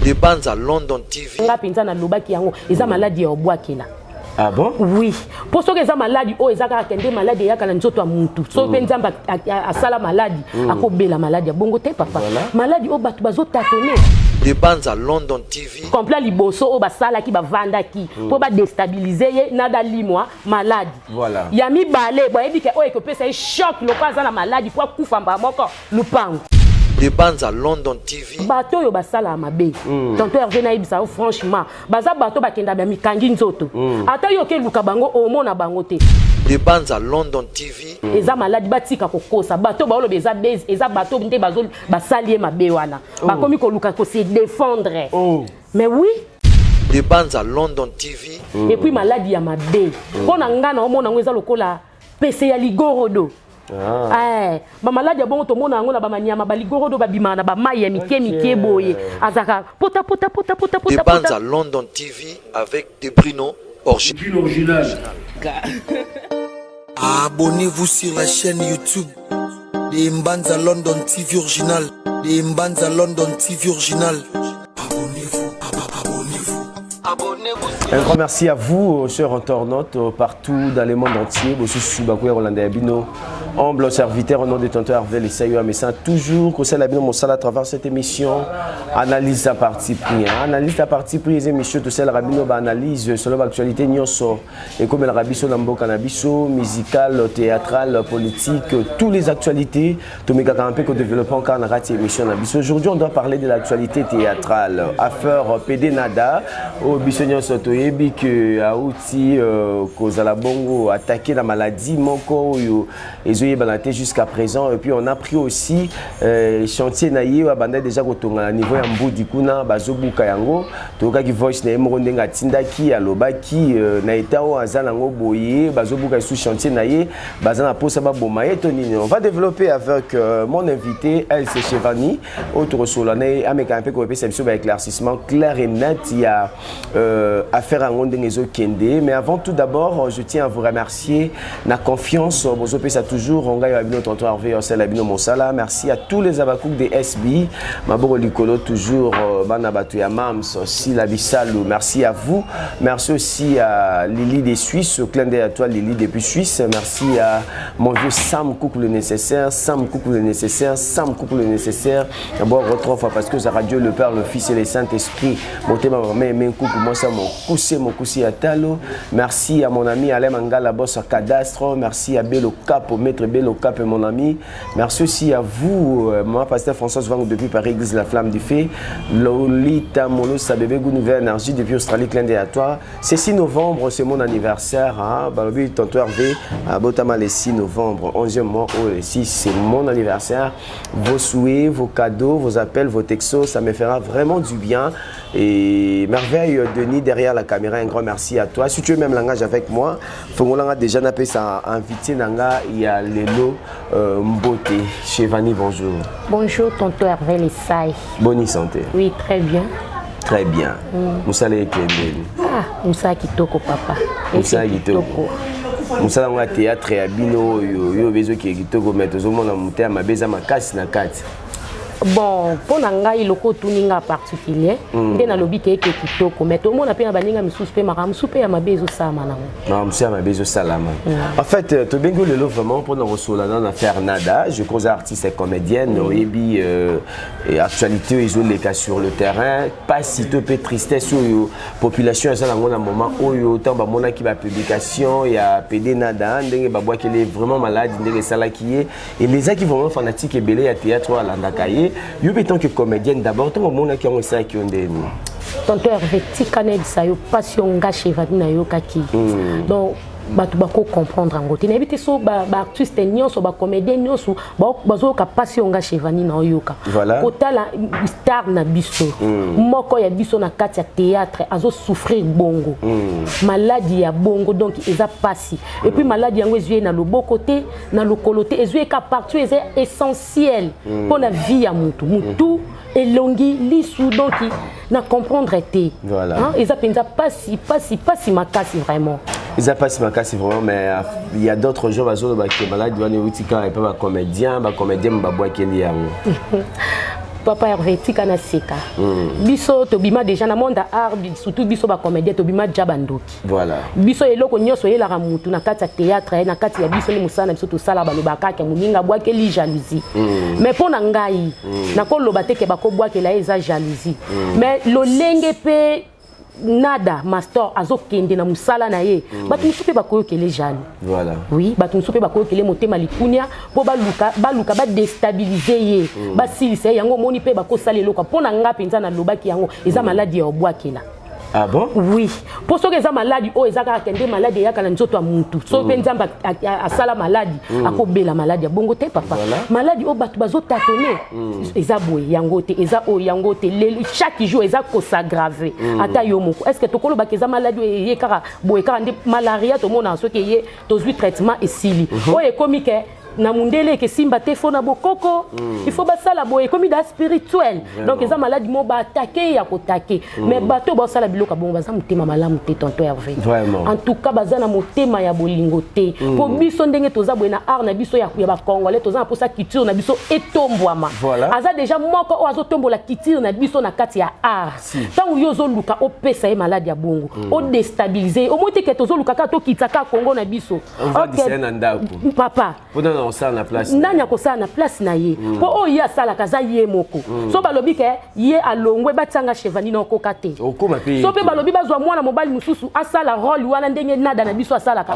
Des bandes à London TV. Nga penza na lobaki yango eza maladie ya obwakela. Ah bon? Oui. Pour ceux qui ont maladie, oh, ils ont des maladies, il y a des gens qui ont mutu. So penzamba a sala maladie, a kobe la maladie. Bongo te papa. Maladie au batu bazo tâtonner. Des bandes à London TV. Complet liboso au basala qui ba vanda qui pour ba déstabiliser nada limwa maladie. Voilà. Yami balé, bon ebi ke o ekope ça choc le pas la maladie pour kufa mba moko lupango. Des bandes à London TV. Bato yo basala mabe. Tonto Hervé na ibisa franchement, baza bato bakenda ba mikangi nzoto. Ata yo ke luka bango omona bango te. Des bandes à London TV. Eza maladie batika kokosa. Bato ba olo beza base, eza bato nte bazol basalier mabe wana. Ba komi ko luka ko se défendre. Mais oui, Des bandes à London TV. et puis maladie ya mabe. Pona ngana omona ngo eza lokola PC ya ligorodo. Ba maladie bon to mona ngo na ba manyama ba ligorodo ba bimana ba mai ya mike boye. Azaka pota. Des bandes à London TV avec des Bruno original. Abonnez-vous sur la chaîne YouTube des Mbanza London TV original. Des Mbanza London TV original. Abonnez-vous. Un grand merci à vous, chers internautes, partout dans le monde entier. Humble serviteur au nom de tonton Hervé Lissayo Amessa, toujours que c'est la bien à travers cette émission. Analyse à partie pris. Analyse à partie pris, les émissions, tout ça, la rabino analyse selon l'actualité, nyonso. Et comme le rabiso, l'ambo cannabiso, musical, théâtral, politique, toutes les actualités, tout le monde que développement car on a raté l'émission. Aujourd'hui, on doit parler de l'actualité théâtrale. Affaire PD Nada, au Bissonnion Sotoyebi, que Aouti, Kozala Bongo, attaqué la maladie, Moko, jusqu'à présent. Et puis on a pris aussi chantier naïe, abandonné déjà au niveau ya Mbudi kuna bazobu kayango, toka ki voice na emonde ngatinda ki alobaki na etao azanango boye bazobu ka sous chantier naïe, bazana posa ba bomaye tonini. On va développer avec mon invité Elsie Chevani, autre solane ameka un peu ko pesa biso ba éclaircissement clair et net, il y a affaire à ngonde ngezo kende. Mais avant tout d'abord, je tiens à vous remercier la confiance bozo pesa toujours. Merci à tous les abakouk des SB. Maboro Likolo, toujours Banabatu Mams, Sila Bissalou. Merci à vous. Merci aussi à Lily des Suisses, au clin d'œil à toi, Lily depuis Suisse. Merci à mon vieux Sam Coucou le nécessaire. Sam Coucou le nécessaire. Sam Coucou le nécessaire. D'abord, retrouve parce que ça radio le Père, le Fils et le Saint-Esprit. Mon thème, mais coucou, moi, ça, mon coussi à Talo. Merci à mon ami Alain Mangala, boss à Cadastre. Merci à Bello Cap, au maître Bello Cap, mon ami. Merci aussi à vous, moi, pasteur François Vang depuis Paris, Église La Flamme du Feu. Lolita Mono, sa bébé Goût Nouvelle Énergie depuis Australie, clin d'œil à toi. C'est 6 novembre, c'est mon anniversaire. Balobi, tonton Hervé, à Botama, le 6 novembre, 11e mois, le 6, c'est mon anniversaire. Vos souhaits, vos cadeaux, vos appels, vos textos, ça me fera vraiment du bien. Et merveille, Denis, derrière la caméra, un grand merci à toi. Si tu veux même langage avec moi, Fongolanga déjà n'a pas ça invité Nanga, il y a Lélo Mbote. Chevani, bonjour. Bonjour, tonton Hervé Lissayo. Bonne santé. Oui, très bien. Très bien. Moussa Lekendeli. Moussa Kitoko, papa. Moussa Kitoko. Moussa Langa théâtre et abino, yo bezo qui Kitoko, mais tout le monde a monté à ma beza ma casse na carte. Bon, pour nanga iloko tuninga particulier, ndena lobi ke kitoko, mais tout le monde a pena baninga misupe maram soupe ya mabezo sama nango. Non, monsieur ma bezo salama. En fait, to bengo lelo vraiment pour nous recevoir dans l'affaire Nada, je crois artiste et comédienne, oyebi et actualité ils ont les cas sur le terrain, pas si peu tristesse ou population ça dans un moment où autant ba mona qui va publication, il y a PD Nada, ndenge ba bois qui est vraiment malade, ndenge sala qui est et les gens qui vont fanatiques et belé à théâtre à l'andakaye. Yo béton que comédienne d'abord, tout le monde qui ont ça qui ont des tonton Hervé Tikanet ça yo passion gâché va na yo kaki. Donc batu bako comprendre en côté n'habite so ba artiste nyonso ba comédien nyonso ba bazo ka passion gâché vani na yoka. Voilà. Kota la star na biso. Moko ya biso na kati ya théâtre azo souffrir bongo. Maladie ya bongo donc eza passi. Et puis maladie yango ezue na lobo côté na lokoloté ezue ka partout est essentiel pour la vie ya mutu. Mutu elongi lisu donc na comprendre été. Voilà. Hein, eza penza passi makasi vraiment. Ils passent ma casse vraiment, mais il y a d'autres gens qui sont malades, ils sont comédiens, bah bois qui est Papa Hervé tika na seka. Biso to bima déjà na monde art surtout biso ba comédien to bima jabandoki. Voilà. Biso eloko nyonso yela ka mutu na kati ya théâtre na kati ya biso ni musana biso to sala balobaka ke muninga bwake li jalousie. Mais pona ngai na ko loba te ke ba ko bwake la eza jalousie. Mais lo lenge pe nada master azokende na musala na ye batu musupe bakoyokele jalo. Voilà. Oui, batu musupe bakoyokele motema likunia po baluka ba déstabiliser ye basilisa yango moni pe bakosala eloko pona nga penza na lobaki yango eza maladie ya obwakela. Ah bon? Oui. Pour ceux qui ont maladie, oh, ils ont des maladies, ils ont des maladies. Ceux qui ont la maladie, ils ont la maladie. Bon, papa. Maladie, oh, ils ont tâtonné. Ils ont yangote, ils ont yangote. Chaque jour, ils ont s'aggraver. Est-ce que tu as des maladies, il y a des maladies, tout le monde a ceux qui ont des traitements et si. Oh, et comme na mundele ke simba te fona bokoko il faut basala boye comme da spirituel donc eza maladi mo ba attaquer ya kotake mais bato ba sala biloka bon baza mutema malamu te tonton Hervé en tout cas baza na motema ya bolingo te po biso ndenge toza boye na art na biso ya ba congolais toza na posa culture na biso etombwama aza déjà moko o azotombo la culture na biso na kati ya art tant yozo luka opesa e maladi ya bongo o déstabiliser au moins te ke tozo luka ka to kitaka Congo na biso OK papa on sala na place nani akosala na place na ye po o ye asala kaza ye moko so balobi ke ye alongwe batanga chevani na okokate so pe balobi bazwa mwana mobali mususu asala role wana ndenge nada na biso asala ka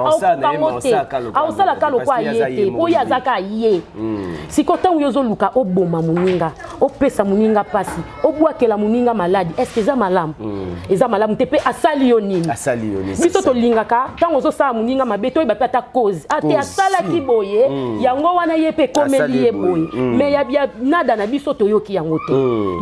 ausala kalo kwa ye te po ye azaka ye sikota uyozo luka oboma muninga opesa muninga pasi obwakela muninga maladi est-ce que eza malamu eza malamu te pe asali yo nini biso to lingaka tango zo sala muninga mabeto ba pata cause ate asala ki boye yango wana yepe komeli ye boye mais ya nada na biso toyoki yango te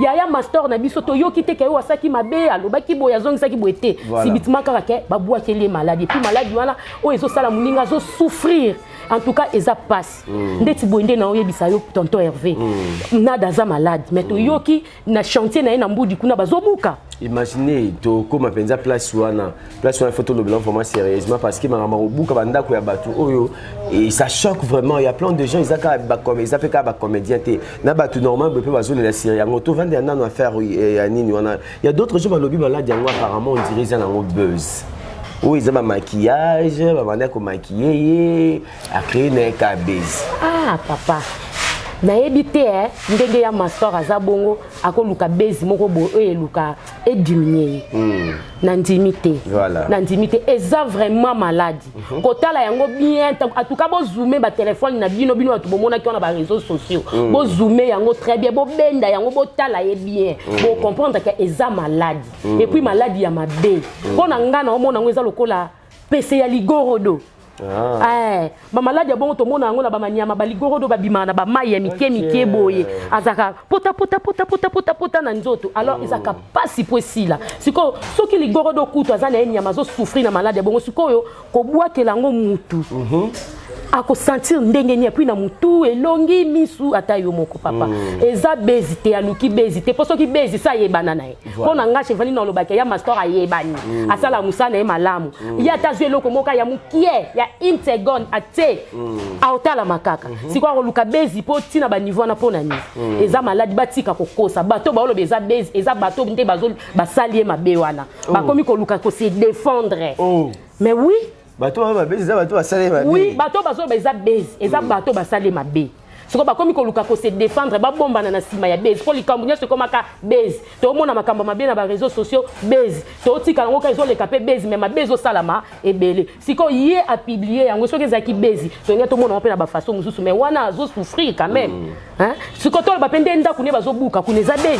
ya master na biso toyoki te ke wasaki mabe alobaki boye azongisaki boye te sibitima kaka ke babwakeli maladi puis maladi wana o ezo sala muninga zo souffrir en tout cas eza passe ndeti boinde na oyebisa yo tonton Hervé nada za malade mais toyoki na chantier na ye na mbudi kuna bazobuka. Imaginez to comme penza place wana photo le blanc vraiment sérieusement parce que mama obuka banda ko ya batu oyo et ça choque vraiment il y a plein de gens ils aka ba comme ils appellent ba comédien te na batu normal be pe bazone la série yango to vendre na no faire ya nini wana il y a d'autres gens balobi malade yango apparemment on dirait ça na buzz. Oui, ils ont un maquillage, ils ont maquillé, après ils ont un baiser. Ah, papa. Na ebité ndenge ya master azabongo akoluka base moko bo eluka e diminuer na ndimité na ndimité eza vraiment malade kotala yango bien en tout cas bo zoomer ba téléphone na bino batu bomona ki on a ba réseaux sociaux bo zoomer yango très bien bo benda yango bo tala ye bien bo comprendre que eza malade et puis maladi ya mabe pona ngana omona ngo eza lokola pese ya ligorodo. Ma maladie bon to mona ngo na ba manyama ba ligorodo ba bimana ba maye mike boye azaka pota na nzoto alors izaka pasi posila siko soki ligorodo kutu azana enyama zo souffrir na maladie bon siko yo ko bwakela ngo mutu ako sentir ndenge ni puis na mutu elongi misu ata yo moko papa eza bezité aluki bezité poso ki bezi sa yebana nae pona nga chevali na lobaka ya master ayebani asala musana e malamu ya tazwe loko moka ya mukie ya integon ate aotala makaka siko luka bezi po tina ba niveau na pona ni eza maladi batika kokosa bato ba olobe eza bezi eza bato nte bazol basalie mabe wana bakomi ko luka ko se défendre mais oui bato ba bezi za bato basale mabe oui bato bazo beza bezi eza bato basale mabe siko bakomi ko luka ko se défendre ba bomba na sima ya bezi ko likambunya se komaka bezi to mona makamba mabe na ba réseaux sociaux bezi to tika ngo ka ezoleka pe bezi mais mabezo salama ebele siko ye a publier yango soki ezaki bezi to ngeto mona pe na ba façon mususu mais wana azo souffrir quand même hein siko to ba pende nda kune bazo buka kune za bezi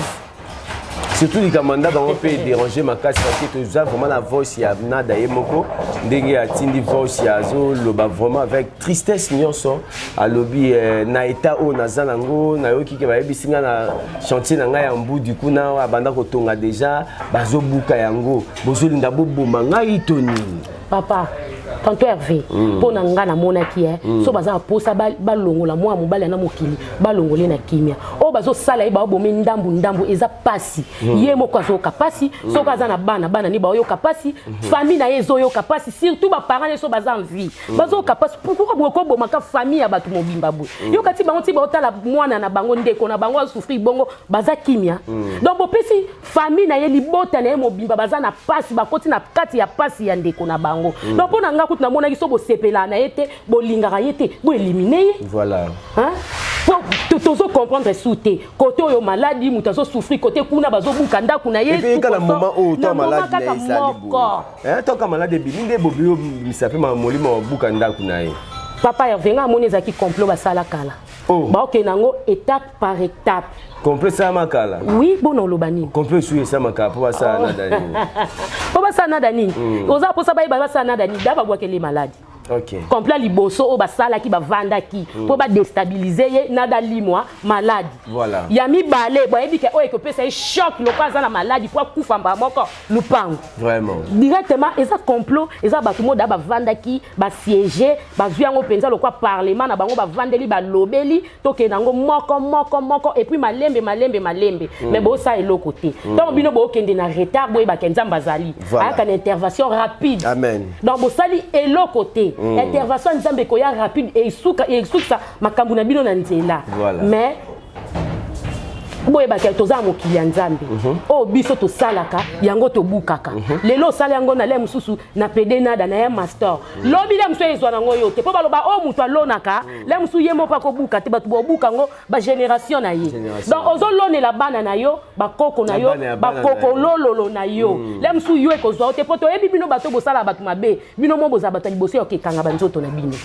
surtout les commandants on peut déranger ma casse parce que tu as vraiment la voix il y a nada yemoko ndenge ya tindi voix ya zo loba vraiment avec tristesse nyonso a lobby na état o nazalango na yoki ke ba yebisinga na chantier na ngai ya mbu du coup na abanda ko tonga déjà bazo buka yango bozolinda boboma ngai toni papa Tantôt Hervé, pour n'angana monaki, so baza posa balongo la moi mobile na mokili, balongolé na kimia. O bazo sala iba obomi ndambu eza pasi. Ye moko azo kapasi, so kaza na bana ni ba yo kapasi, famille na yezo yo kapasi, surtout ba parents so baza en vie. Bazo kapasi pourquoi boko bomaka famille ya batu mobimba bu. Yo kati bango ti ba otala mwana na bango ndeko na bango souffrir bongo baza kimia. Donc bopesi famille na ye libota na ye mobimba baza na pasi bakoti na kati ya pasi ya ndeko na bango. Donc pona nga kuti na mona kiso bo sepela na yete bo lingaka yete bo éliminer. Voilà. Hein? Tozo comprendre souté côté yo maladie mutazo souffrir côté kuna bazo buka ndaku na ye. Et puis quand le moment où toi malade na ezali. Hein toi quand malade bilinde bobio misape ma molimo buka ndaku na ye. Papa Hervé nga moni ezaki complot basala kala. Ba ok nango étape par étape. Complot ça makala. Oui, bon on lobani. Complot sur ça makala pour ça na dani. Pour ça na dani. Oza pour ça ba ça na dani d'aba boire les maladies. OK. Complet liboso o basala ki ba vanda ki pour ba déstabiliser ye nada limwa maladie. Voilà. Yami balé bo ebi ke o ekopé ça choc le pas na maladie pour kufa mba moko lupango. Vraiment. Directement eza complot eza ba tout monde ba vanda ki ba siéger ba zuango penza le quoi parlement na bango ba vandeli ba lobeli to ke nango moko et puis malembe. Mais bon ça est l'autre côté. Donc bino bo kende na retard bo ba kenza mbazali. Aka une intervention rapide. Amen. Donc bo sali est l'autre côté. Intervention nzambe ko ya rapide et isuka makambu na bino na nzela. Mais boye bakay toza mokili ya nzambe o biso to salaka yango to bukaka lelo sala yango na le mususu na pede nada na ya master lobi le musu ezwa nango yote po baloba o mutu alonaka le musu yemo pa ko buka te batu bo bukango ba génération na ye donc ozo lone la bana na yo ba koko na yo ba koko lololo na yo le musu yo ekozwa te poto ebi bino bato bo sala batu mabe bino mo boza bato liboso yo kekanga banzoto na bino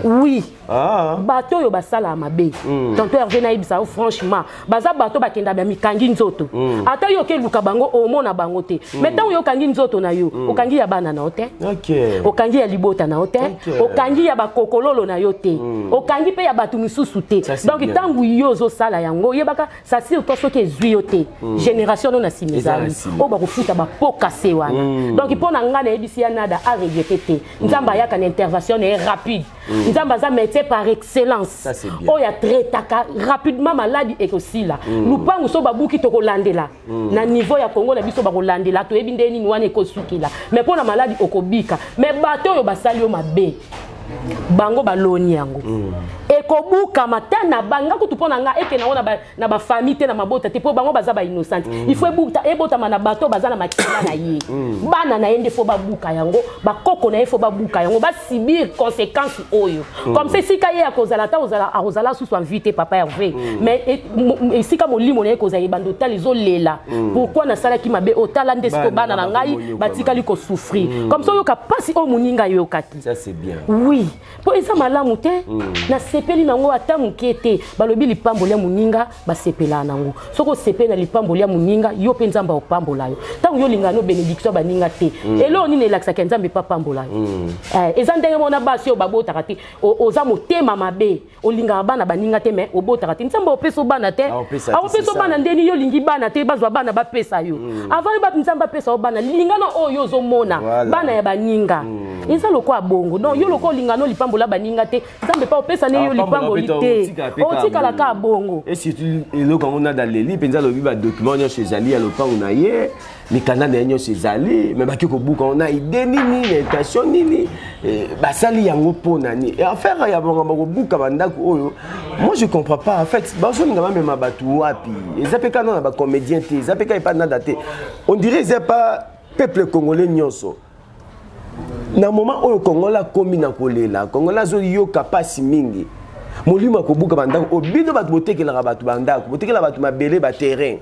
oui bato yo ba sala mabe tantôt Hervé na ibisa franchement baza bato kenda ba mikangi nzoto ata yo ke luka bango omona bango te mais tant yo kangi nzoto na yo okangi ya bana na ote okangi ya libota na ote okangi ya bakokololo na yo te okangi pe ya batu misusu te donc tangu yo zo sala yango yebaka ça sir to soki ezwi yo te génération no na simizali o ba kofuta ba pokase wana donc ipona ngana ebisi ya nada a regretter te nzamba yaka na intervention est rapide nzamba za métier par excellence o ya traitaka rapidement maladie et aussi là lupangu so babuki to kolandela na niveau ya Congo na biso ba kolandela to ebi ndeni nwane ko sukila mais pona maladie okobika mais bato yo basali yo mabe bango baloni yango ekobuka matana banga kutupona nga eke na ba famille te na mabota te po bango baza ba innocent il faut ebota na bato baza na makila na ye bana na yende fo babuka yango bakoko na ye fo babuka yango ba subir conséquences oyo comme c'est sika ye akozala ta ozala sous invité papa Hervé mais sika molimo na ye kozala bando tali zolela pourquoi na sala ki mabe otala ndesko bana na ngai batikali ko souffrir comme ça yo kapasi o muninga yo kati ça c'est bien oui po eza malamu te na sepeli nango ata mukete balobi lipambo lya muninga basepela nango soko sepeli na lipambo lya muninga yo pe nzamba opambola yo tango yo lingano bénédiction baninga te elo nini elakisa ke nzambe pa pambola yo eza ndenge mona basi yo babotaka te oza motema mabe olinga bana baninga te mais obotaka te nzamba opeso bana te aopeso bana ndeni yo lingi bana te bazwa bana bapesa yo avant ba nzamba pesa bana lingano oyo zo mona bana ya baninga eza lokwa bongo non yo lokwa lingano lipambola baninga te nzambe pa opesa ne yo lipambo lite otikala ka bongo et surtout eloko on a dans les livres penza lobi ba document nyo chez Ali alopango na ye mikanda na nyo chez Ali mais baki ko buka on a idée nini intention nini basali yango pona ni et affaire ya bongo ko buka bandako oyo moi je comprends pas en fait baso ngama même batu wapi ezapeka na ba comédien te ezapeka pas nada te on dirait c'est pas peuple congolais nyonso na moment oyo Kongola komi na kolela Kongola zo yo kapasi mingi molima ko buka bandako obino batu botekela batu bandako botekela batu mabele ba terrain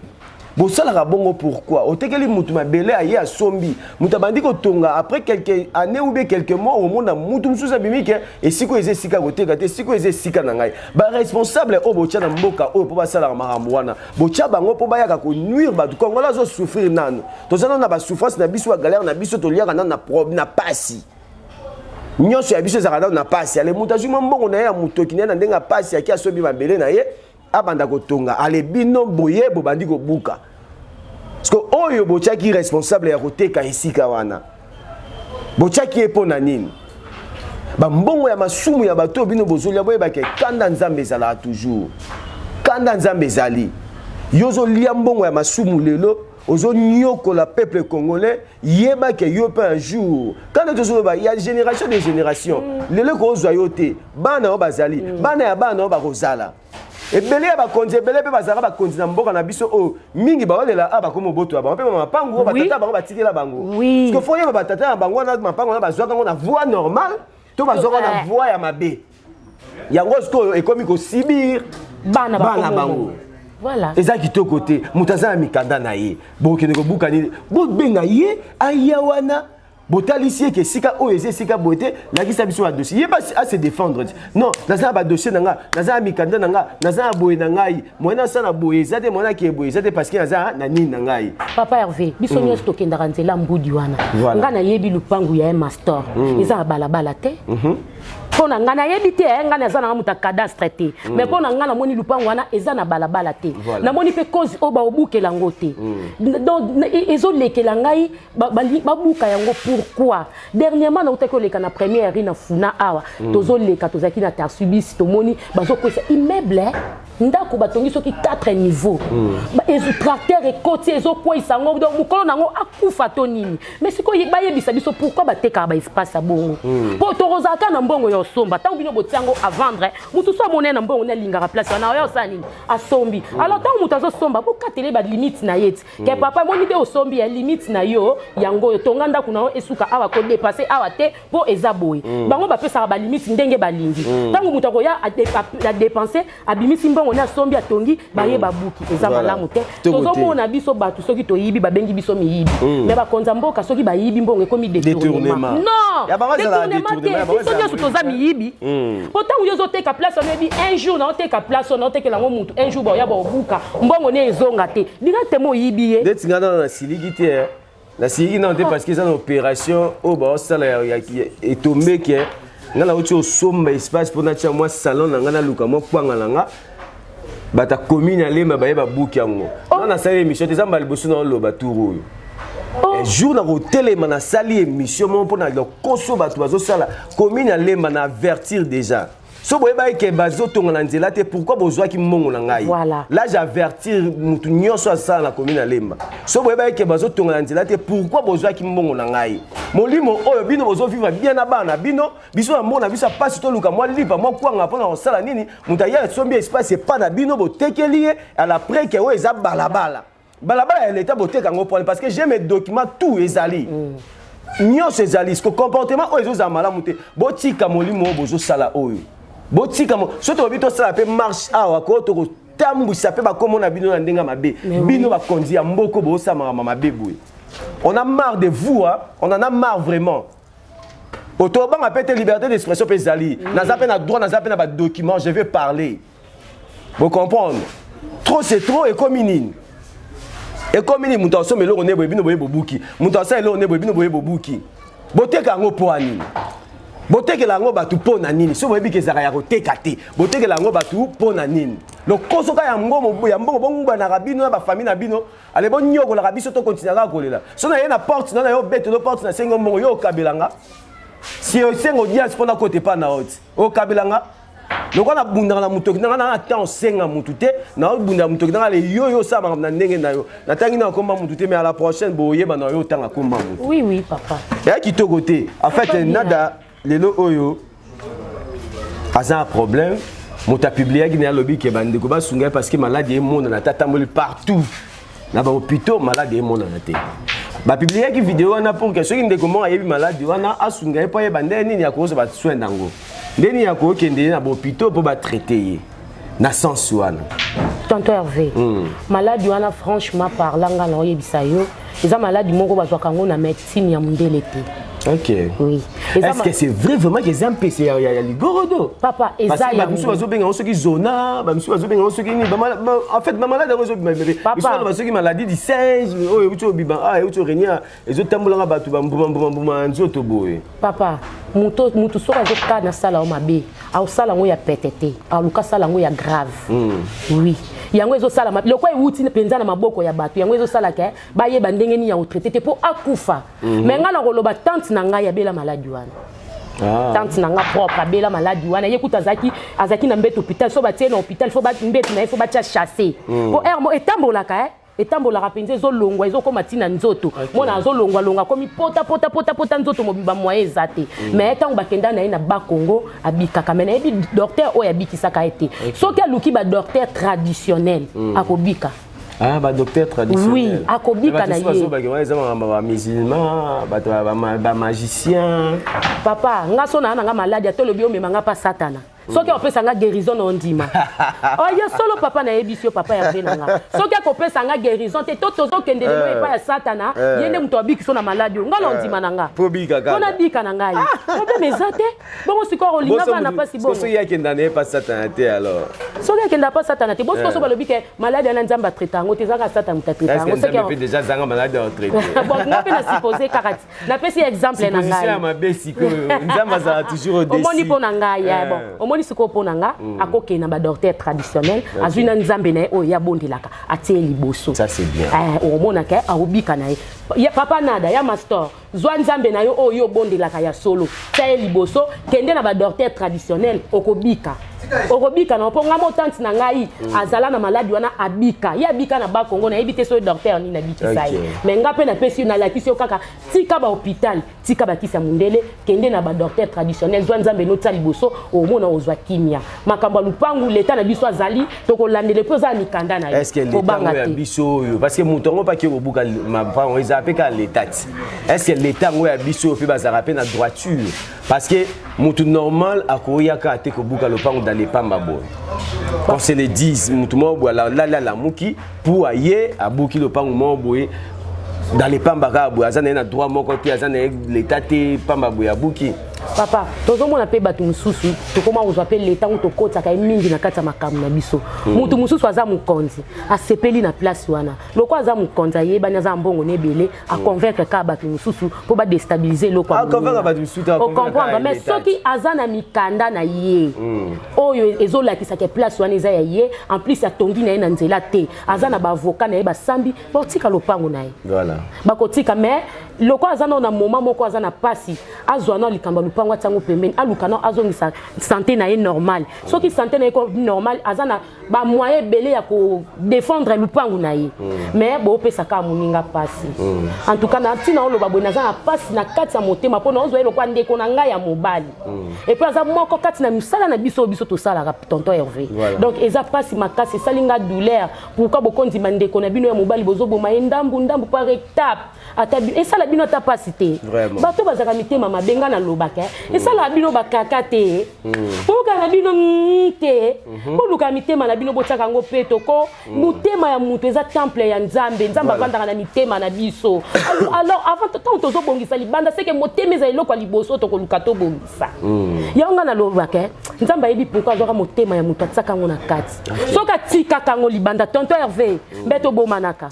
bosala bongo pourquoi otekeli mutu mabele aye asombi mutu bandi ko tonga après quelques années ou bien quelques mois au monde mutu mususa bimike et siko eze sika koteka te siko eze sika na ngai ba responsable o bocha na mboka o po basala makambo wana bocha bango po bayaka ko nuire batu Kongola zo souffrir nanu tozana na ba souffrance na biso galère na biso to liaka na problème na pasi nyonso ya biso zakada na pasi ale mutu azuma mbongo na ya mutu kinena ndenga pasi aki asobi mabele na ye abanda kotonga ale bino boye bo bandi ko buka parce que oyo bochaki responsable ya koteka isika wana bochaki epona nini mbongo ya masumu ya bato bino bozolia boye ba ke kanda nzambe ezala toujours kanda nzambe ezali yozo lia mbongo ya masumu lelo ozo nyoko la peuple congolais yeba ke yo pas un jour quand il y a génération des générations lelo ko ozwa yote bana o bazali bana ya bana o ba kozala ebele ya bakonzi ebele pe bazala bakonzi na mboka na biso o mingi baolela aba ko moboto aba pe mapango batata bango batikela bango parce que foye batata na bango na mapango na bazwa kango na voix normale to bazwa na voix ya mabe yango sko ekomi ko sibir bana bango. Voilà. Et ça qui te côté, mutaza mikanda na ye. Bon ke neko bukani, bo benga ye ayawana. Botalisie ke sika oeze sika bote, la ki sabiso a dossier. Ye pas à se défendre. Non, naza ba dossier nanga, naza mikanda nanga, naza boye nanga. Mona sana boye, zate mona ki boye, zate parce que naza na nini nanga. Papa Hervé, biso nyo stockenda ranzela mbudi wana. Nga na yebi lupangu ya master. Eza balabala te. Pona ngana yebite ngana zana muta cadastre te mais pona ngana moni lupango wana ezana balabala te na moni pe cause oba obukela ngote donc ezo lekela ngai babuka yango pourquoi dernièrement na utako leka na première na funa awa tozo leka tozaki na tarsubis to moni bazo kwesa immeuble ndako batongi soki 4 niveaux ba ezo tracteur et côté ezo kwesa ngo donc mukolo nango akufa to nini mais siko bayebisa biso pourquoi bateka ba espace a bongo po torozaka na mbongo yo somba tant bino botiango à vendre mutu so monene na mbongo na lingara place na yo sa nini asombi alors tant mutu azo somba po katele ba limite na yeti ke papa moni de osombi ya limite na yo yango tonganda kuna esuka awa ko dépasser awa te po ezaboy bango ba pesa ba limite ndenge balingi tant mutu akoya a dépenser abimisi mbongo na sombi atongi baye babuki eza malamu te tozo mona biso batu soki toyibi babengi biso miyibi mais ba konza mboka soki bayibi mbongo ekomi détournement non ya ba détournement yibi pourtant vous yozote ka place on dit un jour na te ka place on te ke la mutu un jour ba ya ba obuka mbongo ne ezonga te directement yibi ye detinga na siligi te na siligi na te parce que ça une opération au ba sala ya etombe ke ngala uti somba espace pour na tia moi salon na ngana luka mo kwanga langa bata commune alemba ba ba buki yango na sala émission te zamba liboso na loba turu un jour na hôtel na sali émission mon pour na le koso batu bazo sala commune alemba na avertir déjà so boye ba ke bazo tonga na nzela te pourquoi bozwa ki mongo na ngai là j'avertir mutu nyonso sala na commune alemba so boye ba ke bazo tonga na nzela te pourquoi bozwa ki mongo na ngai molimo oyo bino bozo vivre bien na bana bino biso na mona biso passe to luka moi lipa moi kwanga pona sala nini muta ya sombi espace pas na bino botekeli à la près ke o eza balabala balabala ya l'état boteka ngo parce que j'ai mes documents tout ezali nyonso ezali ce comportement oyo ezo malamu te botika molimo bozo sala oyo botika mo soto bito sala pe marche awa ko to tambwisa pe bakomona bino na ndenga mabe bino bakonzi ya mboko bo sama mama bebwe on a marre de vous hein? On en a marre vraiment autoban a pété liberté d'expression pe ezali naza pe na droit naza pe na ba documents je vais parler vous comprendre trop c'est trop et comme inine et comme il muta so melo ne bino boye bobuki muta sa elo ne bino boye bobuki boteka ngo poani boteka ngo batu pona nini so boye bike zaka ya koteka te boteka ngo batu pona nini le koso ka ya ngomo ya mbongo bongo na rabino na ba famille na bino ale bon nyoko la rabiso to continuera kolela so na ye na porte na yo bête no porte na sengo mbongo yo kabelanga si yo sengo dias pona kote pa na hot o kabelanga donc on a bunda na mutoki na temps senga mutute na bunda mutoki na le yo sa na ndenge na yo na tangi na komba mutute mais à la prochaine boye ba na yo tanga komba mutu oui oui papa ya kitoko te en fait nada lelo oyo asa un problème mota publié qui na lobby ke bande ko ba sunga parce que maladie est monde na tatamoli partout na ba hôpital maladie est monde na te ba publié qui vidéo na pour que ceux qui ndeko mo ayebi maladie wana asunga pa ye bande nini ya ko so ba soin dango ndeni ya ko kende na hôpital pour ba traiter na sens wana tonton Hervé maladie wana franchement parlant na oyebisa yo eza maladie moko bazwa kango na médecine ya mundele te. Ok. Oui. Est-ce que c'est vrai vraiment que c'est un PC ya ligorodo? Papa, eza ya. Parce que bazo benga osoki zona, bazo benga osoki ni en fait ma maladie bazo papa bazo ki maladie du singe, oyo uto biba ah uto renia ezo tambola batu ba mbuma nzoto boye. Papa, muto soka zo kana sala o mabe, au sala ngo ya petete, au luka sala ngo ya grave. Oui. Yango ezo sala le kwa wuti penza na maboko ya batu yango ezo sala ke ba yeba ndenge ni ya traité te po akufa mais nga na koloba tante na nga ya bela maladie wana tante nanga propre abela maladi wana ye kuta azaki na mbeto hôpital so batie na hôpital faut mbeto na ye faut batia chasser po ermo etambolaka etambolaka penza ezolongwa ezokoma ntina nzoto mona azolongwalongwa komi pota nzoto mobimba moye eza te mais ntango bakenda na ye na bakongo abikaka me nayebi docteur oyo abikisaka ye te soki aluki badocteur traditionnel akobika. Ah, bah docteur traditionnel. Oui, akobika na ye. Ba musulman, ba magicien. Papa, nga so na nga maladi atolobi o memanga pa satana. Soki opesa nga guérison na ondima. Oh ya solo papa na ebisio papa ya venanga. Soki akopesa nga guérison te toto kende le pa ya satana, yende muto abiki so na maladi nga na ondima nanga. Probika ka. Ona bika na ngai. Obe mezate. Bongo siko olinga ba na pasi bongo. Soki yakenda na pa satana te alors. Soki yakenda pa satana te. Bongo so balobi ke maladi na nzamba traiter ngo te zaka satana mutatraiter ngo. Est-ce que déjà zanga maladi à traiter? Bon, nga pe na supposer karati. Na pesi exemple na ngai. Supposition ma besiko nzamba za toujours au déci. Omoni po na ngai ya bon. Omoni siko po na nga akoke na ba docteur traditionnel azwina nzambe na o ya bondelaka atie liboso. Ça c'est bien. Omona ke aobika na ye. Papa nada ya master zwa nzambe na yo o yo bondelaka ya solo. Tie liboso kende na ba docteur traditionnel okobika. Okobika na po ngamo tante na ngai azala na maladi wana abika. Ye abika na ba Kongo na ebite so docteur ni na bikisa ye. Mais nga pe na pesi na lakisi kaka tika ba hôpital, tika ba kisa mundele kende na ba docteur traditionnel zwa nzambe no tsa liboso omona ozwa kimia. Makambo lupangu leta na biso azali tokolandele po za mikanda na ye. Est-ce que l'état ya biso parce que mutongo pa ki obuka ma pa on les appelle ka l'état. Est-ce que l'état ya biso pe bazara pe na droiture parce que mutu normal akoyaka te ko buka lopango dans les pamba boy. On se le dit mutu mo la muki pour aye abuki lopango mo boy dans les pamba ka boy azana na droit moko te azana l'état te pamba boy abuki. Papa, tozomona pe batu mususu tokoma uzwa pe leta ngo tokota ka mingi na kata makamu na biso. Mutu mususu aza mukonzi, asepeli na place wana. Loko aza mukonzi yeba na za mbongo nebele a convaincre ka batu mususu pour ba déstabiliser loko. A convaincre batu mususu a comprendre mais soki aza na mikanda na ye. Oyo ezola kisaka place wana eza ya ye, en plus atongi na ye na nzela te. Aza na ba avocat na ye ba sambi, botika lopango na ye. Voilà. Bakotika mais loko aza na moment moko aza na pasi, azwa na likamba lupango tango pembeni alukana azongisa santé na ye normal soki santé na ye normal azana ba moyen belé ya ko défendre lupango na ye mais bo pesa ka muninga pasi en tout cas na tina oloba bona za na pasi na kati ya motema pona ozo eloko ndeko na ngai ya mobali et puis aza moko kati na misala na biso to sala tonton Hervé donc eza pasi makasi salinga douleur pourquoi bokondi mandeko na bino ya mobali bozo boma ndambu par étape atabi et ça la bino ta pasité bato bazaka mitema mabenga na lobaka et ça la bino bakaka te oka na bino te ko luka mitema na bino botaka ngo peto ko mutema ya mutu eza temple ya nzambe nzamba bandaka na mitema na biso alors avant tant tozo bongisa libanda c'est que motema eza eloko liboso to ko luka to bongisa yanga na lobaka nzamba yebi pourquoi zoka motema ya mutu atsaka ngo na kati soka tika kango libanda tonton Hervé beto bomanaka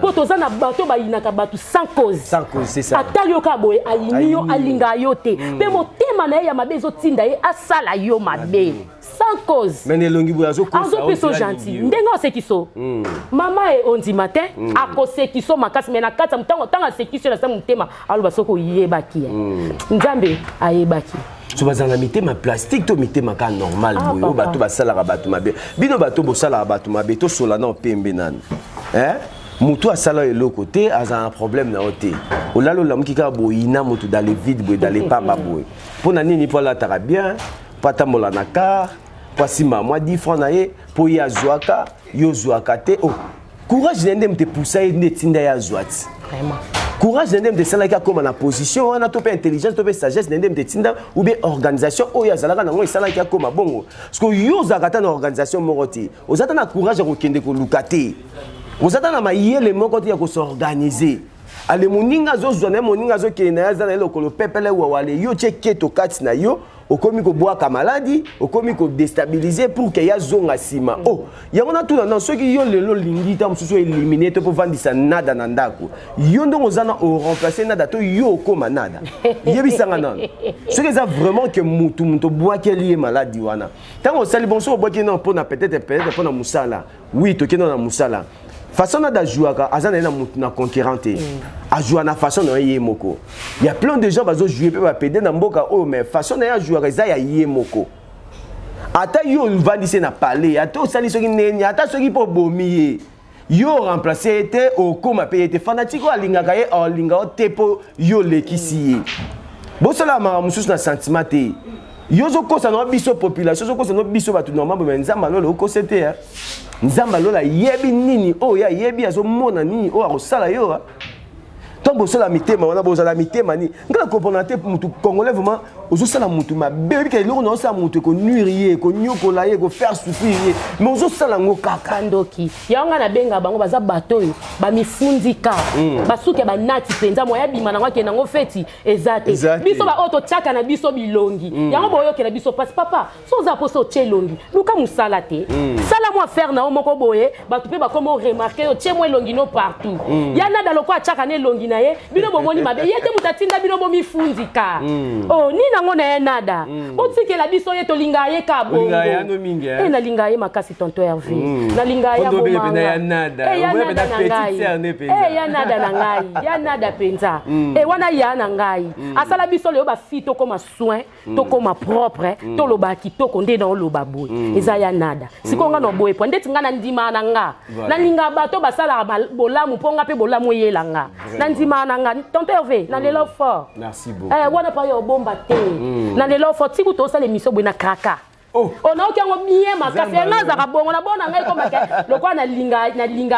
po toza na bato bayinaka bato sans cause c'est ça atali okaboye alinyo alinga yote pe motema na ya mabe zotinda ye asala yo mabe sans cause mais nelongi boyazo ko azo peso gentil ndenga osekiso mama e ondi matin akosekiso makasi mais na kata mutango tanga sekiso na sa motema aloba soko yebaki nzambe ayebaki tu vas en mitema plastique to mitema ka normal boyo bato basala ka bato mabe bino bato bosala ka bato mabe to sola na pembe nan mutu asala eloko te aza un problème na ote olalo la mukika boyina mutu dans les vides boy dans les pamba boy pona nini pola tara bien pata mola na car pasima moi 10 francs na ye po ya zwaka yo zwaka te oh courage nende mte poussa ne tinda ya zwati vraiment courage nende mte sala ka comme na position wana to pe intelligence to pe sagesse nende mte tinda ou bien organisation o ya zalaka nango sala ka comme bongo parce que yo zakata na organisation moroti ozata na courage ko kende ko lukate ozata na mayele moko ti ya ko s'organiser ale moninga zo zona moninga zo ke na za na lokolo pepele wa wale yo cheke to kati na yo okomi ko boa ka maladi okomi ko déstabiliser pour que ya zonga sima oh ya mona tout na soki yo lelo lingi ta mususu éliminer to po vandisa nada na ndako yo ndongo zana o remplacer nada to yo koma nada yebisanga non soki ça vraiment que mutu boa ke lié maladi wana tango sali bonso boa ke non pona peut-être pour na musala oui to ke non na musala façon de jouer na conquérante a jouer na façon na yemoko. Il y a plein de gens qui jouer peut pas péder na mboka oh mais façon na jouer ça ya yemoko. Ata yo vandise na palais, ata osali soki neni, ata soki po bomiye. Yo remplacé était au koma pe était fanatique alingaka ye alinga tepo yo lekisi. Bo sala ma mususu na sentiment te. Yo zo kosa na biso population, zo kosa no biso batu normal mais nzamba lolo ko c'était hein. Nzamba lola yebi nini oh ya yebi azo mona nini oh akosala yo. Tant que la mitema, on a besoin de la mitema. Quand on comprend que le Congolais vraiment, on a besoin de la bébé qui est là, on a besoin de nuire, de faire souffrir. Mais on a besoin de la kaka. Kandoki. Yanga na benga bango baza bato yi, ba mifundika. Basuke ba nati penza moya bima na ngwa ke na ngo feti ezate. Biso ba auto chaka na biso bilongi. Yango boyo ke na biso passe papa. So za poso chelongi. Luka musala te. Sala mo faire na moko boye, ba tupe ba comment remarquer o che mo longi no partout. Yana da lokwa chaka ne longi bino bomoni mabe yete mutatinda bino bomi funzika oh ni nango na nada otike la biso yeto linga ye ka bongo na linga ye makasi tonto Hervé na linga ya bomanga ya nada ya nada na ngai ya nada penza wana ya na ngai asala biso le ba fi to koma soin to koma propre to lo ba kitoko nde na lo ba boy eza ya nada sikonga no boy po ndeti ngana ndima na nga na linga bato basala bolamu ponga pe bolamu yelanga Mananga, tonton Hervé, dans les lots forts. Merci beaucoup. On a pas eu au bon bâté. Dans les lots forts, si vous avez l'émission, vous avez kraka. On a aucun bien ma café, on a bon, on a bon anglais comme ça. Le quoi na linga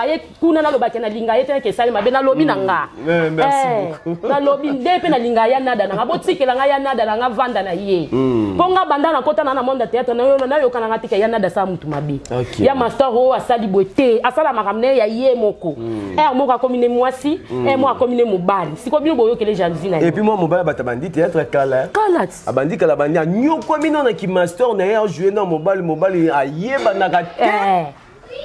ye kuna na lobaki na linga ye teke sali mabe na lobi nanga. Merci beaucoup. Na lobi ndepe na linga ya nada na botiki la nga ya nada na nga vanda na ye. Ponga banda na kota na monde théâtre na yo kana ngatika ya nada sa mutu mabe. Ya master ho asali bote, asala makamne ya ye moko. Moko komine mwasi, moi komine mobali. Siko bino boyo ke les jalousie na. Et puis moi mobali batabandi théâtre kala. Kala. Abandi kala bandi nyoko mino na ki master na jouer dans mobile ayeba na raté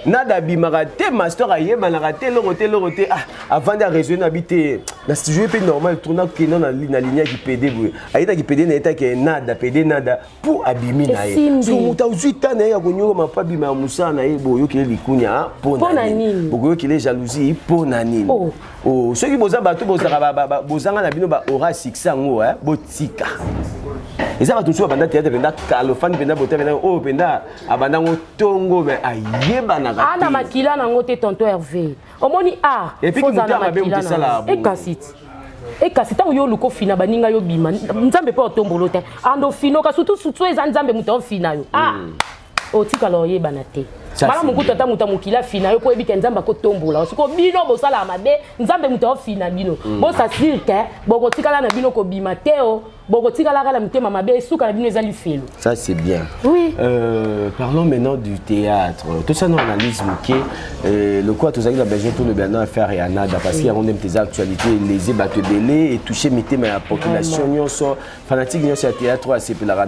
nada bimaka te master ayeba na raté loroté avant de raisonner habiter na jouer pe normal tourner que non na ligne qui PD ayita qui PD na eta que nada PD nada pour abimi na ye so muta uzuita na ya konyo ma pa bima musa na ye boyo ke likunya pona nini boyo ke jalousie pona nini oh ceux qui boza bato bozanga na bino ba aura succès ngo botika. Et ça va tout de suite pendant théâtre pendant calofane pendant boté pendant oh pendant abandango tongo mais ayeba na kati ana makila na ngote tonton Hervé omoni et puis muta mabe mutesala e kasi ta yo luko fina baninga yo bima nzambe pe otombolo te ando fino ka surtout eza nzambe muta fina yo otika lo yeba na te mala mukuta ta muta mukila fina yo po ebika nzamba ko tombola siko bino bosala mabe nzambe muta fina bino bo sa sirke boko tikala na bino ko bima teo boko tikala kala mutema mabe suka na bino ezali felo. Ça c'est bien. Oui. Parlons maintenant du théâtre. Tout ça nous analyse que le quoi tous avez besoin pour le bien à faire et à nada parce qu'il y a on aime tes actualités les bateaux belé et toucher mitema la population nyonso fanatique nyonso ya théâtre c'est pour la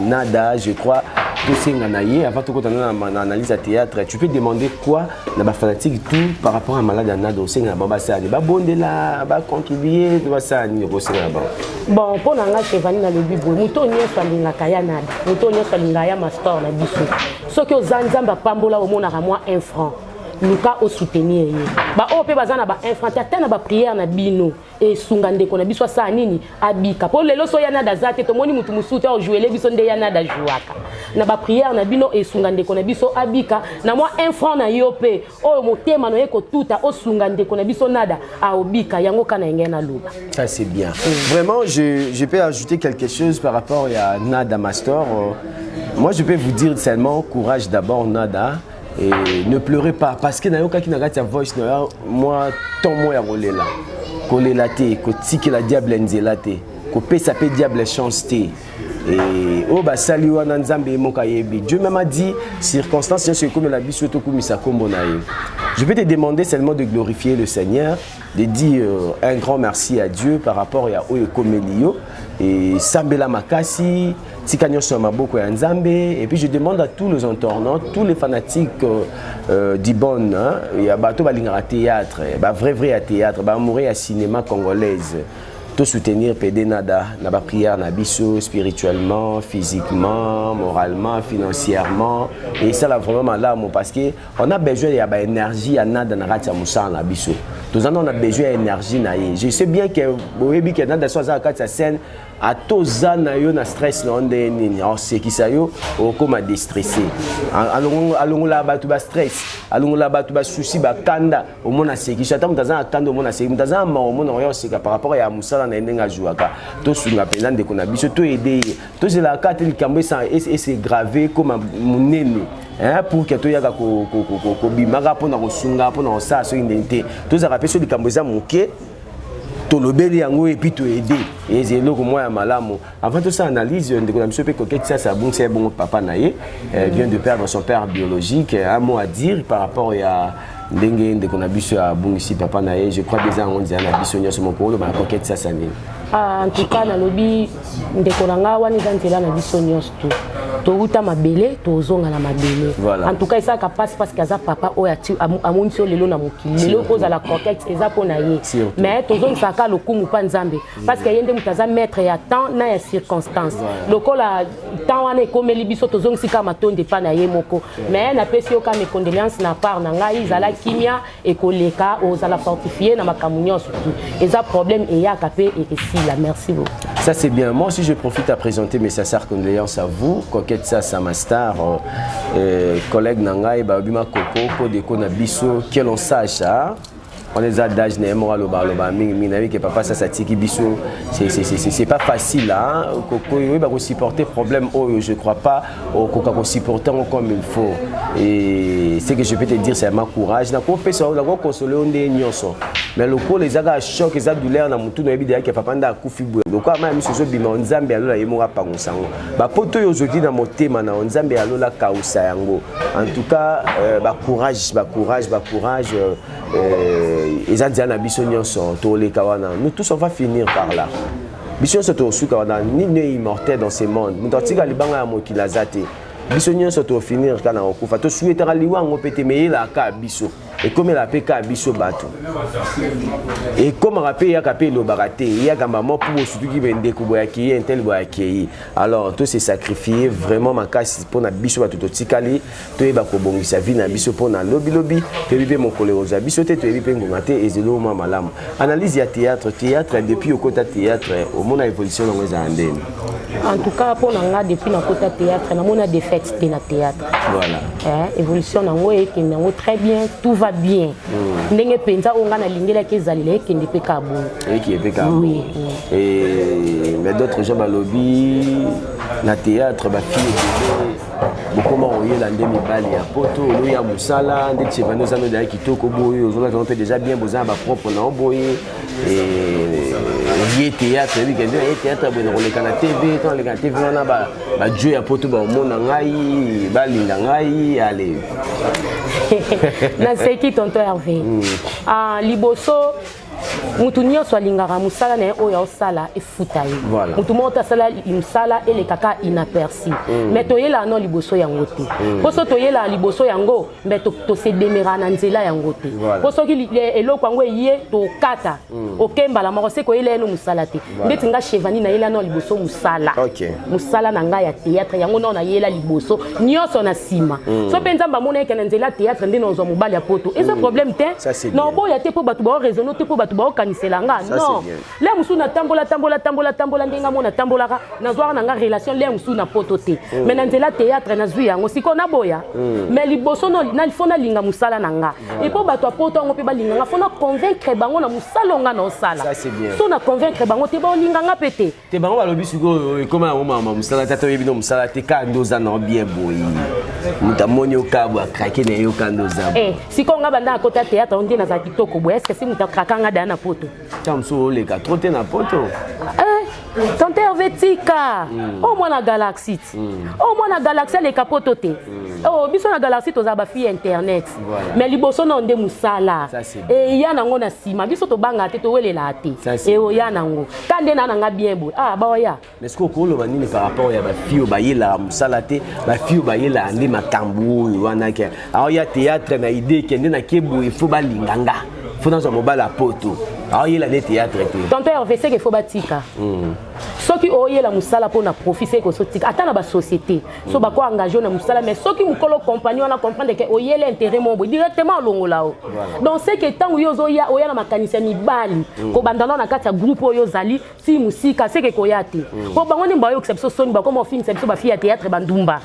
nada je crois tout c'est nganaye avant tout quand on analyse à théâtre tu peux demander quoi na ba fanatique tout par rapport à malade à nada au sein na baba ça ba bondela ba contribuer ba ça ni au sein là-bas. Bon pour nga chevani na lobi boy muto nyonso alingaka ya nada muto nyonso alingaka ya master na biso soki ozanzamba pambola omonaka mwa 1 franc luka o soutenir ye ba o pe bazana ba 1 franc ta na ba prière na bino e sunga ndeko na biso sa nini abika po lelo so ya nada zate to moni mutu musuti o jouer le biso nde ya nada jouaka na ba prière na bino e sunga ndeko na biso abika na mwa 1 franc na yo pe o motema no eko tuta o sunga ndeko na biso nada a obika yango kana ngena luba. Ça c'est bien. Vraiment je peux ajouter quelque chose par rapport à Nada Master. Moi je peux vous dire seulement courage d'abord Nada. Et ne pleurez pas parce que nayoka ki na voice moi ton moi ya rolela kolela te ko tiki la diable nzela te ko pesa pe diable chance te et oh ba sali wana nzambe moka yebi Dieu même a dit circonstances c'est comme la biso to kumisa kombo na ye. Je vais te demander seulement de glorifier le Seigneur, de dire un grand merci à Dieu par rapport à Oyo Komelio et Sambela Makasi, Tikanyo Somaboko et Nzambe. Et puis je demande à tous les internautes, tous les fanatiques d'Ibon, il y a Bato Balingara théâtre, vrai à théâtre, mourir à cinéma congolaise. tout soutenir PD nada na ba prière na biso spirituellement, physiquement, moralement, financièrement et ça là vraiment malamu parce que on a besoin de ba énergie à nada na ratia musala na biso. Tous on a besoin d'énergie na ye. Je sais bien que boyebi que nada soit za katia scène à tous na yo na stress na onde nini alors c'est qui ça yo au comme déstressé alongo la ba tu ba stress alongo la ba tu ba souci ba kanda au mona c'est qui chata mutaza kanda au mona c'est mutaza ma au mona yo c'est par rapport à musala na ndenga jouaka to sunga pena ndeko na biso to aider to c'est la carte likambo ça et c'est gravé comme munene pour que tu yaka ko bimaka pona ko sunga pona ça so indemnité to za rappeler likambo za muke tolobeli yango et puis to aider et c'est là que moi malamu avant tout ça analyse de la monsieur Coquette ça bon c'est bon papa naé vient de perdre son père biologique un mot à dire par rapport à ndenge de qu'on a biso à bon ici papa naé je crois déjà on dit na biso nyoso mokolo ba Coquette ça né en tout cas na lobi ndeko nanga wani zantela na biso nyoso to uta mabele to zonga na mabele en tout cas ça passe parce que ça papa o ya ti amonisi lelo na mokili lelo poza la Coquette eza pona ye mais to zonga saka lokumu pa nzambe parce que yende mutaza maître ya temps na ya circonstance lokola temps wana ekomeli biso to zonga sika matonde pa na ye moko mais na pesi oka mes condoléances na part na ngai zala kimia ekoleka ozala fortifier na makamunyo surtout eza problème et ya kapé et ici là merci beaucoup. Ça c'est bien. Moi aussi je profite à présenter mes sincères condoléances à vous. Coquette ça ma star collègue nangai ba bima koko de kona biso que l'on sache on les a d'âge némo loba minami que papa ça tiki biso c'est pas facile là koko oui ba supporter problème je crois pas au koka ko supporter comme il faut et ce que je peux te dire c'est ma courage na ko pesa la ko consoler on de nyonso mais le ko les aga choc les douleur na mutu no ebi que papa nda kufi bwe donc ama mi sozo bima nzambe alola yemo ka pangosango ba poto yo zodi na motema na nzambe alola kausa yango en tout cas ba courage et ça dit à nous tous on va finir par là. Biso soto suka wana ni immortel dans ce monde. Mutotika libanga ya mokila zate. Biso soto finir kana okufa to souhaitera liwango pete meyela ka biso. Et comme la PK biso bato. Et comme rappel ya kapé lo baraté, ya ka maman pour surtout qui vende ko boya ki un tel boya ki. Alors tout s'est sacrifié vraiment makasi pour na biso bato to tikali, to eba ko bongisa vie na biso pour na lobby pe bibe mon koleroza biso te to ebi pe ngomate ezelo ma malamu. Analyse ya théâtre depuis au côté théâtre au monde a évolution dans les années. En tout cas pour nga depuis na côté théâtre na mona défaite de na théâtre. Voilà. Évolution na ngoe qui na très bien, tout va bien. Ndenge penza onga na lingela ke zalile ke ndi peka bon. Et qui est peka. Oui. Et mais d'autres gens ba lobby na théâtre ba fille beaucoup comment on y la ndemi bali ya poto lo ya musala ndé chevano za no da kitoko boye ozona on peut déjà bien boza ba propre na boye et théâtre oui que théâtre bon on les na TV quand les TV on a ba jeu ya poto ba mona ngai balinga ngai allez na c'est qui tonton Hervé liboso mutu nyonso alingaka musala na ye oyo osala efuta ye mutu moko asala mosala elekaka inaperçu mais toyela no liboso yango te po so toyela liboso yango mais tosedemera na nzela yango te po soki eloko yango eye tokata okembala moko se koyela ye no mosala te ndeti nga chevani nayela no liboso mosala na ngai ya théâtre yango no nayela liboso nyonso na nsima so mpe nzambe amona eke na nzela théâtre nde nozwa mobali ya poto eza problème te na oboya te mpo bato baoraisonne te mpo bato baokanisela non le musu na tambola ndenga mona tambolaka nazwaka na nga relation le musu na poto te mais na nzela théâtre nazwi yango siko na boya mais liboso no na fona linga musala na nga et po bato apoto ngo pe balinga nga fona convaincre bango na musala nga na osala so na convaincre bango te ba linga nga pete te bango balobi siko comme na mama musala tata yebi no musala te ka ndoza na bien boyi mutamoni okabwa krake na yo kandoza siko nga banda akota théâtre on dit na za kitoko boya est-ce que si mutakrakanga dana poto tamso les ka troté na poto Tante Hervétika au moins la galaxie au moins la galaxie les capoto te oh biso na galaxie toza ba fille internet mais liboso na onde musala et ya nango na sima biso to banga te to welela te et o ya nango kande na nga bien bo ba ya mais ce ko lo banini par rapport ya ba fille ba yela musala te ba fille ba yela ande makambu wana ke alors ya théâtre na idée kende na kebu il faut ba linganga faut dans un mobile à poto Ah, il a des théâtres. Tonton Hervé, c'est qu'il faut batika. Ceux qui ont la moussala pour profiter de ce tika. Attends la société. Ceux qui ont engagé la moussala, mais ceux qui ont compagnon, on comprend que ont l'intérêt directement au longo là-haut. Donc c'est que tant où yozoya, oya na makanisya ni bali. Ko bandana na kati ya groupe yozali, si musika, c'est que koyate. Ko bangoni mbayo exception soni ba comme film exception ba fille à théâtre bandumba.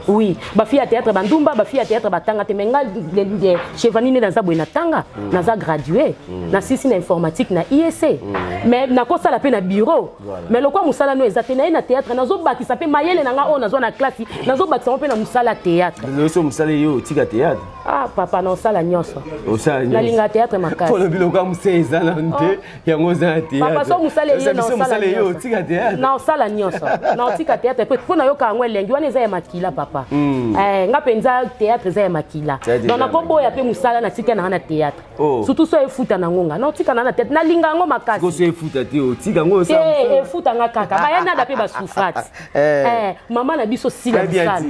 Oui, ba fille à théâtre bandumba, ba fille à théâtre batanga te menga chez Vanine dans za boina tanga, na za gradué, na sisi na informatique na IEC. Mais na ko sala pe na bureau. Mais le quoi musala no ezate na théâtre na zo bakisa pe mayele na nga o na zo na classe, na zo bakisa pe na musala théâtre. Le so musala yo tika théâtre. Ah papa na sala nyoso. O sala nyoso. Na linga théâtre makasi. Pour le biloko museza na nte ya ngoza théâtre. Papa so musala yo na sala yo tika théâtre. Na sala nyoso. Na tika théâtre pe pour na yo ka ngwe lengi wana eza ya makila papa. Nga penza théâtre eza ya makila. Donc na ko boya pe musala na tika na théâtre. Surtout so efuta na ngonga. Na tika na théâtre na linga ngo makasi. Ko so efuta te o tika ngo sa. Efuta nga kaka. Ba yana da pe ba souffrance. Maman na biso sila bisala.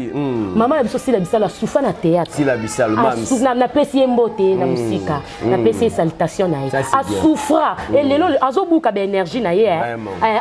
Maman na biso sila bisala souffra na théâtre. Sila bisala mami. Na pesi mbote na musika. Na pesi salutation na ye. A souffra. Et lelo azo buka ba énergie na ye.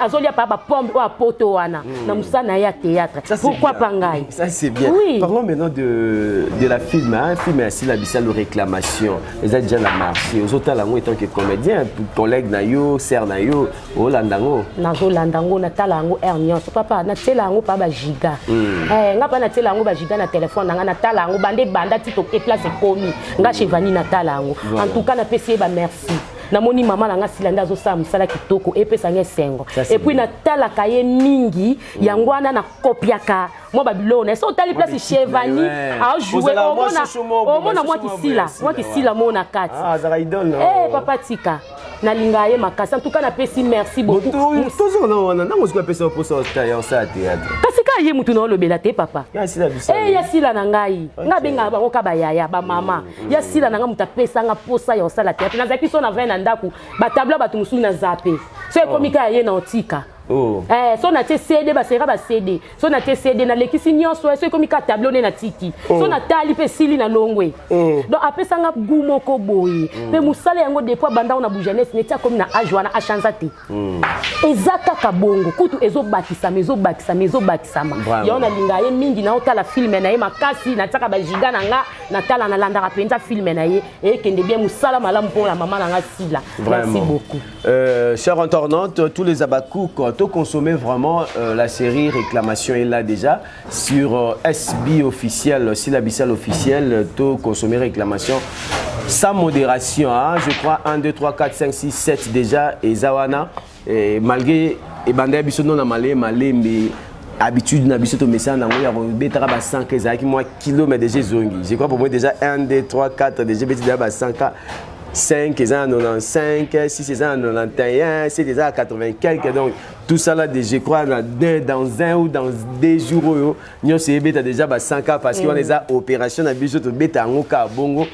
Azo lia pa ba pombe ou poto wana. Na musa na ya théâtre. Pourquoi pas ngai? Ça c'est bien. Oui. Parlons maintenant de la film, hein. Film est Sila bisala réclamation. Les déjà la marché. Aux autres là, étant que comédien, collègue na yo, sœur na yo, o landango. Na zo landango na talango ernios. Papa na telango pa ba giga. Nga pa na telango ba giga na téléphone na talango bande banda tito et place komi. Nga chevani na talango. En tout cas na pesi ba merci. Na moni mama na nga silanda zo sa musala kitoko epesa nge sengo. Et puis na tala kaye mingi yangwana na kopiaka. Moi Babylone, est-ce que tu place Chevani a joué au mona moi qui sila mona kat. Ah ça idole. Eh papa tika. Na lingaye makasa en tout cas na pesi merci beaucoup. Toujours non na ngo ska pesa pour ça en ça théâtre. Kasika ye mutu no lobela te papa. Ya sila bisala. Eh ya sila na ngai. Nga benga ba ngoka ba yaya ba mama. Ya sila na nga muta pesa nga posa ya sala théâtre. Na zaki so na 20 na ndaku. Ba tableau ba tumusu na zape. So komika ye na otika. So na te CD ba sera ba CD. So na te CD na lekisi nyonso so comme ka tableau na tiki. So na tali pe sili na longwe. Donc apesa nga gumo ko boye. Pe musala yango depuis banda na bujanesi netia comme na ajwana a chanzate. Ezaka kabongo kutu ezo bakisa mezo bakisa ma. Yo na linga ye mingi na otala film na ye makasi na taka ba giga na nga na tala na landa rapenza film na ye et kende bien musala malamu pour la maman na nga sila. Merci beaucoup. Chers internautes, tous les abakou consommer vraiment la série Réclamation est là déjà sur SB officiel, Sila bisala officiel, tout consommer Réclamation sans modération, hein, je crois 1, 2, 3, 4, 5, 6, 7 déjà et Zawana et malgré et bandé biso non malé mais habitude na biso to message na ngoya betara ba 100 ezaki moi kilomètre déjà zongi je crois pour moi déjà 1, 2, 3, 4 déjà betara ba 100 5 ils ont 95, 6 ils ont 91, 7 ils ont 80 quelques. Donc tout ça là, je crois, dans un ou dans 2 jours, nous avons déjà 100 cas parce qu'on a des opérations à biso to beta ngoka bongo.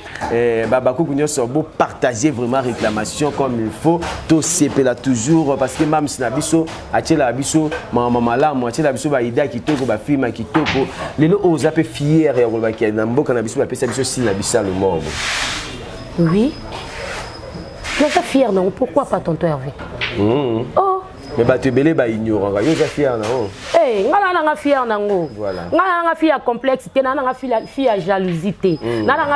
Babakou nous avons partager vraiment réclamation comme il faut. Tout CP là toujours parce que même si nabiso, achela biso, maman là, moi achela biso ba ida qui toko ba film qui toko. Les gens osent peu fier et on va qui na mboka na biso ba pesa biso si na bisa le mort. Oui. Je suis fier, non? Pourquoi pas tonton Hervé? Oh! Mais tu es ignorant, je suis fier, non? Eh, je suis fier, non? Voilà. Je suis fier complexité, je suis fier jalousie. Je suis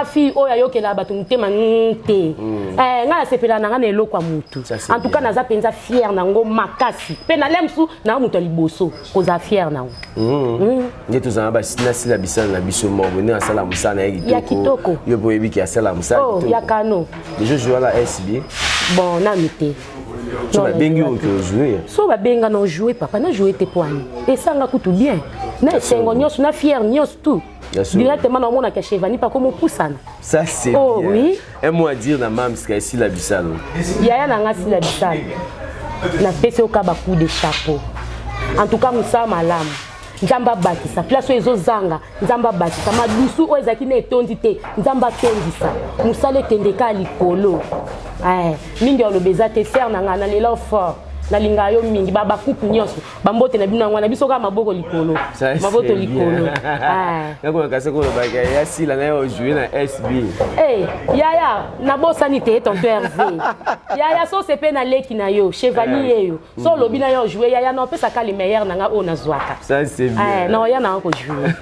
fier oh yo kela batumte manite. Je suis fier na ngane lokwa mutu. En tout cas, je suis fier nango makasi. Pe na lemsu na mutu liboso, ko za fier nango. Ngeto za ba sila bisala na biso mo, na sala musana ya kitoko. Yo boyebi ki asala musana. Oh, ya kano. Je joue à la SB. Bon, na mité. Tu vas bien jouer. So ba benga non jouer papa, na jouer tes poignes. Et ça nga kutu bien. Na sengo nyos na fier nyos tout. Directement na mona ka Chevani pas comme poussana. Ça c'est bien. Oh oui. Un mot à dire na mam ska ici la bisalo. Yaya na nga si la bisalo. Na pese okaba coup de chapeau. En tout cas musa malamu. Nzamba bakisa place ezo zanga nzamba bakisa madusu o ezaki na etondi te nzamba tondisa musale tendeka likolo mingi olobeza te ser na ngana lelo fort na linga yo mingi ba couple nyonso ba mbote na bino ngwana biso ka maboko likolo maboto likolo ngako ka se ko ba ya sila na yo jouer na SB yaya na bosani te tonto Hervé yaya so se pe na leki na yo chevalier yo so lobi na yo jouer yaya na pesa ka le meilleur na nga o na zwaka ça c'est bien non ya na ko jouer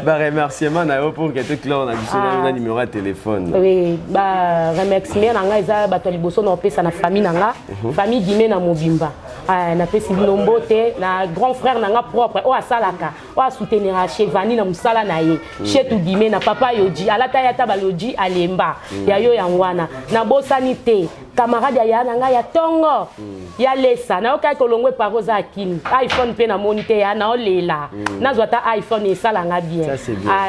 ba remerciement na yo pour que te clair na biso na numéro de téléphone oui ba remerciement na nga eza bato liboso na pesa na famille na nga famille Guimé na Mobimba na pesi binombote na grand frère na nga propre o asalaka o soutenir chevani na musala na ye chetu Guimé na papa Yoji alata ya tabaloji alemba ya yo yangwana na bosani te camarade ya na nga ya tongo ya lesa na okai kolongwe paroza akini iPhone pe na monite ya na olela na zwata iPhone esala nga bien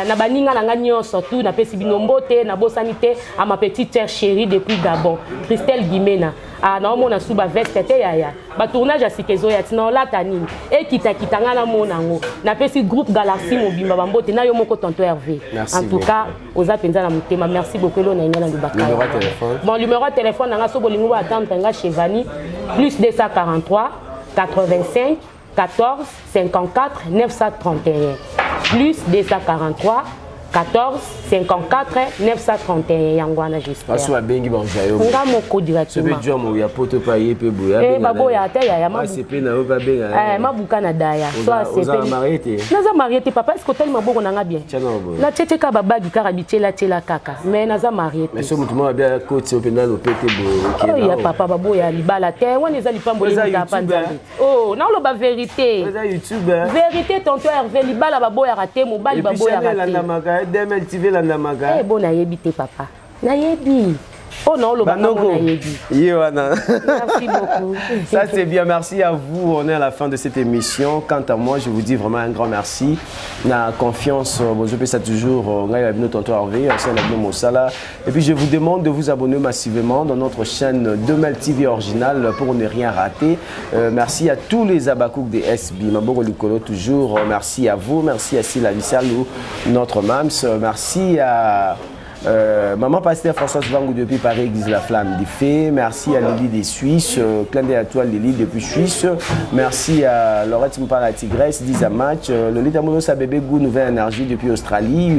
na baninga na nga nyonso tout na pesi binombote na bosani te à ma petite sœur chérie depuis Gabon Christelle Guimena na omona suba veste te yaya ba tournage asikezo ya tina olata nini ekita kitanga na monango na pesi groupe Galaxy Mobimba bambote na yo moko tonto Hervé en tout cas oza penza na mutema merci beaucoup lo na ngana lubaka bon numéro de téléphone na nga so bolingo ba attendre nga Chevani plus 243 85 14 54 931 plus 243 14 54 931 yangwana j'espère. Aso abengi banjayo. Nga moko directement. Sebe jomo ya poto pa yepe boya. Baboya ata ya ma. Sepe na oba benga. Mabuka na daya. So sepe. Oza marié. Naza marié papa est-ce que tellement maboko na nga bien. Na tete ka babagi karabitela tela kaka. Mais naza marié. Mais so mutu mo bia côté openda lo pete bo. Oh ya papa baboya libala te. Wana eza lipambo le ndapanda. Oh, na lo ba vérité. Oza YouTuber. Vérité tonto Hervé libala baboya raté mobali baboya raté. Demel TV la ndamaka. Eh bon na yebi te papa. Na yebi. Oh non, le Banoko. Merci beaucoup. Ça c'est bien, merci à vous. On est à la fin de cette émission. Quant à moi, je vous dis vraiment un grand merci. La confiance, je fais ça toujours. Et puis je vous demande de vous abonner massivement dans notre chaîne Demel TV Original pour ne rien rater. Merci à tous les Abakouk des SB. Maboko Likolo toujours. Merci à vous. Merci à Sila Vissalou, notre MAMS. Merci à Maman Pasteur Françoise Vangou depuis Paris, Église La Flamme des Fées. Merci à Lily des Suisses, clin d'œil à toi Lily depuis Suisse. Merci à Laurette Mpala Tigresse, Diza Match, Lolita Monosa Bébé Gou, Nouvelle Énergie depuis Australie.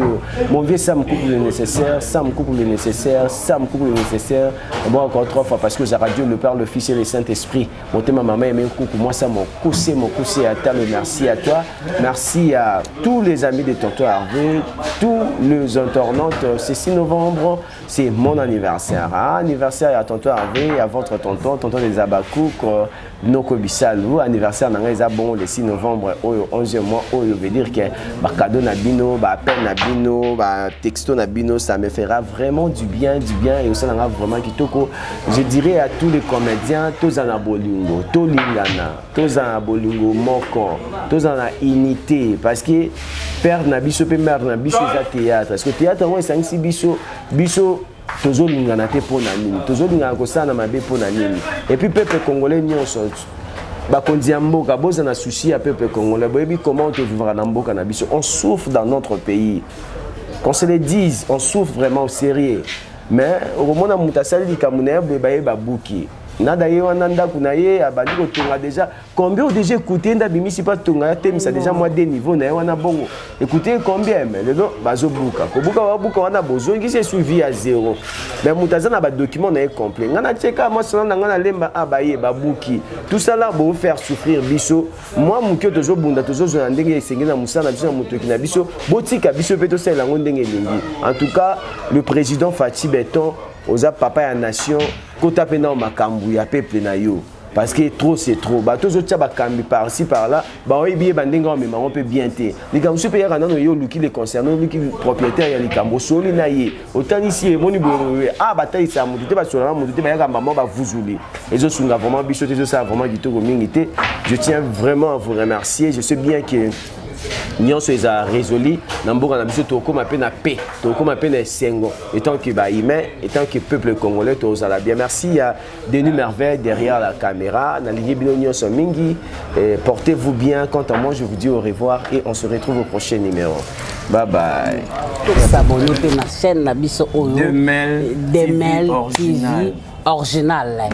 Mon vieux Sam couple le nécessaire, Sam couple le nécessaire, Sam couple le nécessaire. Bon, encore 3 fois parce que j'ai radio le Père, le Fils et le Saint-Esprit. Mon thème, ma maman aimé coucou, moi ça mon coussé à ta, merci à toi. Merci à tous les amis de Tonton Hervé, tous les internautes. C'est 6 novembre, c'est mon anniversaire. Anniversaire à tonton Hervé, à votre tonton des Abakouk, Noko Bissalou. Anniversaire dans bon le 6 novembre, au 11e mois, au veut dire que cadeau nabino, appel nabino, texto nabino, ça me fera vraiment du bien et aussi on a vraiment kitoko. Je dirais à tous les comédiens, tous en abolingo, tous lingana, tous en abolingo moko, tous en unité, parce que père nabiso pe mère nabiso c'est théâtre, parce que théâtre moi c'est un si biso tozo lingana te pona nini, tozo lingana ko sana mabe pona nini, et puis peuple congolais nyonso bakonzi mboka boza na souci à peuple congolais, boyebi comment te vivre na mboka na biso, on souffre dans notre pays, qu'on se le dise, on souffre vraiment au sérieux, mais au moment où mutasali likamuna baye babuki nada ye wana ndako na ye abandi kotonga déjà combien déjà écouté ndabimisi pas tonga temisa déjà moi des niveaux na ye wana bongo écoutez combien mais le bazo buka ko buka wana bozongi c'est suivi à 0 mais mutazana ba document na ye complet ngana cheka moi sona ngana lemba abaye babuki tout ça là bon faire souffrir biso moi muke tozo bunda tozo zona ndenge esengi na musana biso na mutoki na biso botika biso peto sela ndenge lingi en tout cas le président Fatih Beton oza papa ya nation kota pena makambu ya peuple na yo parce que trop c'est trop bato zo tia bakambi par ci par là ba oyibi bandenga mais on peut bien te likambo super ya nano yo luki les concernant luki propriétaire ya likambo soli na ye autant ici moni boye bataille ça mutu te ba sola mutu te ba ya maman ba vuzuli ezo sunga vraiment biso te ça vraiment kitoko mingi te. Je tiens vraiment à vous remercier. Je sais bien que nyonso eza résolu na mboka na biso tokoma pe na paix tokoma pe na sengo étant que humain étant que peuple congolais tozala bien. Merci à Denis Merveille derrière la caméra na ligne bino nyonso mingi, portez-vous bien. Quant à moi je vous dis au revoir et on se retrouve au prochain numéro. Bye bye. S'abonner pe na chaîne na biso oyo Demel TV original.